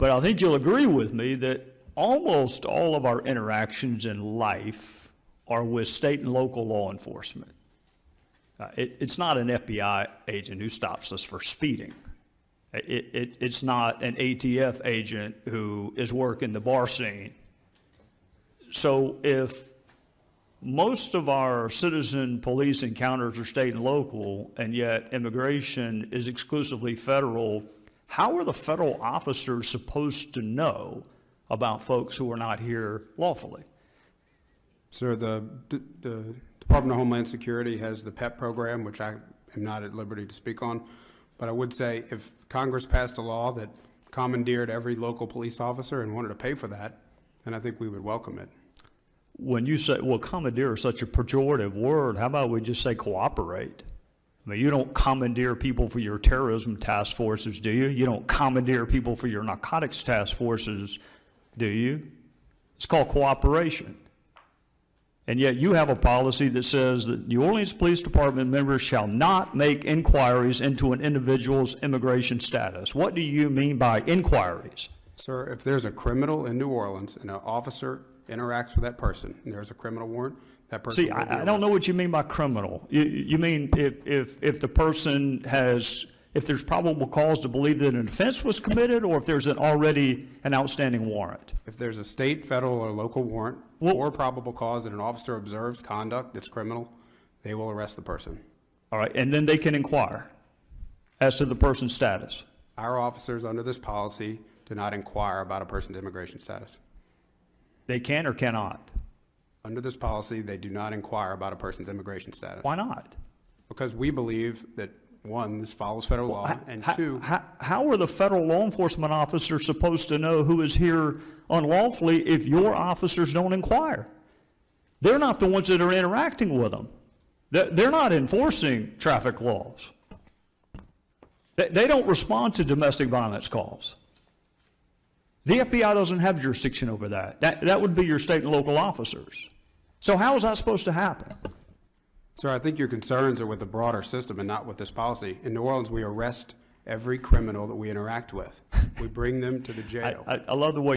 But I think you'll agree with me that almost all of our interactions in life are with state and local law enforcement. It's not an FBI agent who stops us for speeding. It's not an ATF agent who is working the bar scene. So if most of our citizen police encounters are state and local, and yet immigration is exclusively federal, how are the federal officers supposed to know about folks who are not here lawfully? Sir, the Department of Homeland Security has the PEP program, which I am not at liberty to speak on. But I would say if Congress passed a law that commandeered every local police officer and wanted to pay for that, then I think we would welcome it. When you say, well, commandeer is such a pejorative word, how about we just say cooperate? I mean, you don't commandeer people for your terrorism task forces, do you? You don't commandeer people for your narcotics task forces, do you? It's called cooperation. And yet you have a policy that says that New Orleans Police Department members shall not make inquiries into an individual's immigration status. What do you mean by inquiries? Sir, if there's a criminal in New Orleans and an officer interacts with that person and there's a criminal warrant, that person See, I don't know what you mean by criminal. You mean if the person has, if there's probable cause to believe that an offense was committed, or if there's already an outstanding warrant? If there's a state, federal, or local warrant or probable cause that an officer observes conduct that's criminal, they will arrest the person. All right, and then they can inquire as to the person's status. Our officers under this policy do not inquire about a person's immigration status. They can or cannot? Under this policy, they do not inquire about a person's immigration status. Why not? Because we believe that, one, this follows federal law, and two... How are the federal law enforcement officers supposed to know who is here unlawfully if your officers don't inquire? They're not the ones that are interacting with them. They're not enforcing traffic laws. They don't respond to domestic violence calls. The FBI doesn't have jurisdiction over that. That would be your state and local officers. So how is that supposed to happen? Sir, I think your concerns are with the broader system and not with this policy. In New Orleans, we arrest every criminal that we interact with. We bring them to the jail. I love the way